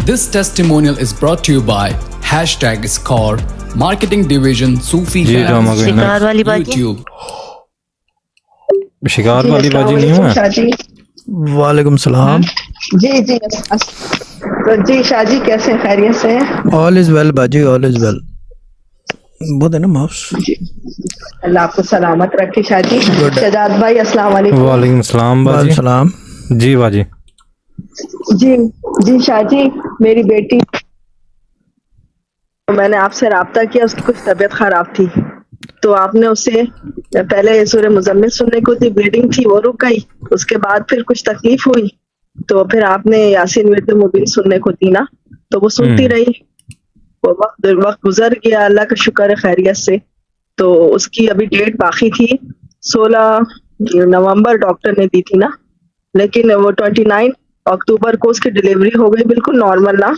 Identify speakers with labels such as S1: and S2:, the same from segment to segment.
S1: This testimonial is brought to you by #Score Marketing Division Sufi Fans,
S2: शिकार वाली बात
S1: YouTube।
S3: शिकार वाली बाजी नहीं हुआ।
S4: वालेकुम सलाम।
S2: जी जी तो जी शाहजी कैसे हैं, खैरियत से हैं?
S4: ऑल इज वेल बाजी, ऑल इज वेल। बहुत है ना माउस।
S2: अल्लाह आपको सलामत रखे शाहजी। शहजाद भाई अस्सलाम वालेकुम।
S3: वालेकुम सलाम बाजी।
S4: सलाम
S3: जी बाजी।
S2: जी जी शाहजी, मेरी बेटी, मैंने आपसे राब्ता किया, उसकी कुछ तबीयत खराब थी तो आपने उसे पहले सूरह मुज़म्मिल सुनने को थी, ब्लीडिंग थी वो रुक गई, उसके बाद फिर कुछ तकलीफ हुई तो फिर आपने यासीन विर्द मुबीन सुनने को थी ना, तो वो सुनती रही। वो वक्त गुजर गया, अल्लाह का शुक्र है खैरियत से। तो उसकी अभी डेट बाकी थी, 16 नवंबर डॉक्टर ने दी थी ना, लेकिन वो 29 अक्टूबर को उसकी डिलीवरी हो गई, बिल्कुल नॉर्मल ना,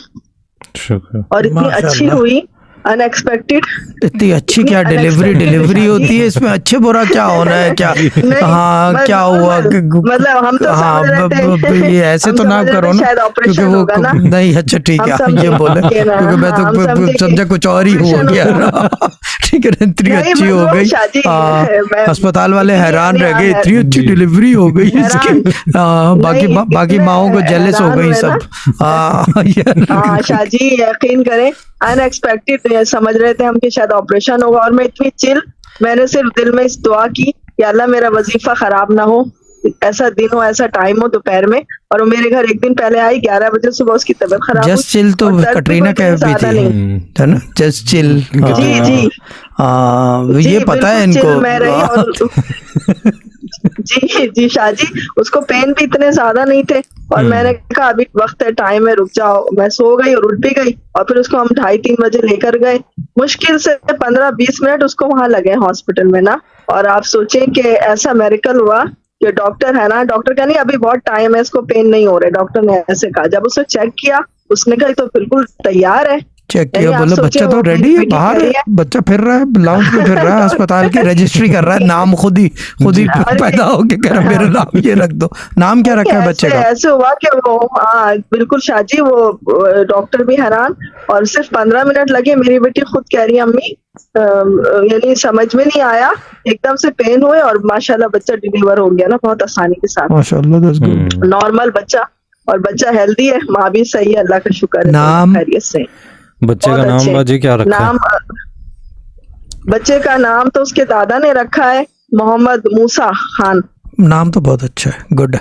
S2: और इतनी अच्छी हुई, अनएक्सपेक्टेड।
S4: इतनी अच्छी क्या डिलीवरी होती है इसमें? अच्छे बुरा क्या होना है? क्या हाँ क्या हुआ?
S2: मतलब हम तो
S4: हाँ ये ऐसे तो ना करो ना, क्योंकि वो नहीं। अच्छा ठीक है, ये बोले क्योंकि मैं तो समझा कुछ और ही हो गया। ठीक है, इतनी अच्छी हो गई, अस्पताल वाले हैरान रह गए, इतनी अच्छी डिलीवरी हो गई इसकी। बाकी माओं को जेलस हो गई सब।
S2: हाँ शाहजी यकीन करें, अनएक्सपेक्टेड समझ रहे थे हम कि शायद ऑपरेशन होगा, और मैं इतनी चिल, मैंने सिर्फ दिल में इस दुआ की कि अल्लाह मेरा वजीफा खराब ना हो, ऐसा दिन हो, ऐसा टाइम हो दोपहर में। और वो मेरे घर एक दिन पहले आई 11 बजे सुबह, उसकी तबीयत खराब हुई।
S4: जस्ट चिल तो कटरीना कैफ भी थी, है ना? Just chill.
S2: जी जी
S4: ये पता है इनको।
S2: मैं रही और जी जी शाहजी, उसको पेन भी इतने ज्यादा नहीं थे, और मैंने कहा अभी वक्त है, टाइम है, रुक जाओ। मैं सो गई और उठ भी गई, और फिर उसको हम 2:30-3 बजे लेकर गए। मुश्किल से 15-20 मिनट उसको वहां लगे हॉस्पिटल में ना। और आप सोचें कि ऐसा मेरिकल हुआ कि डॉक्टर है ना, डॉक्टर का नहीं अभी बहुत टाइम है, इसको पेन नहीं हो रहा है, डॉक्टर ने ऐसे कहा। जब उसने चेक किया, उसने कहा तो बिल्कुल तैयार है।
S4: चेक किया, बोले बच्चा तो रेडी है, बाहर है, बच्चा फिर रहा है, लाउंज में फिर रहा है, अस्पताल की रजिस्ट्री कर रहा है, नाम खुद ही पैदा होके कह रहा मेरा नाम ये रख दो। नाम क्या रखा है बच्चे का?
S2: ऐसे हुआ कि वो बिल्कुल शाहजी, वो डॉक्टर भी हैरान, और सिर्फ 15 मिनट लगे। मेरी बेटी खुद कह रही है अम्मी यानी समझ में नहीं आया, एकदम से पेन हुए और माशाल्लाह बच्चा डिलीवर हो गया ना बहुत आसानी के साथ,
S4: माशाल्लाह, दैट्स गुड।
S2: नॉर्मल बच्चा, और बच्चा हेल्दी है, माँ भी सही है, अल्लाह का शुक्र है,
S4: नाम
S2: खैरियत से।
S3: बच्चे का नाम बाजी क्या रखा है?
S2: बच्चे का नाम तो उसके दादा ने रखा है, मोहम्मद मूसा खान।
S4: नाम तो बहुत अच्छा है, गुड है।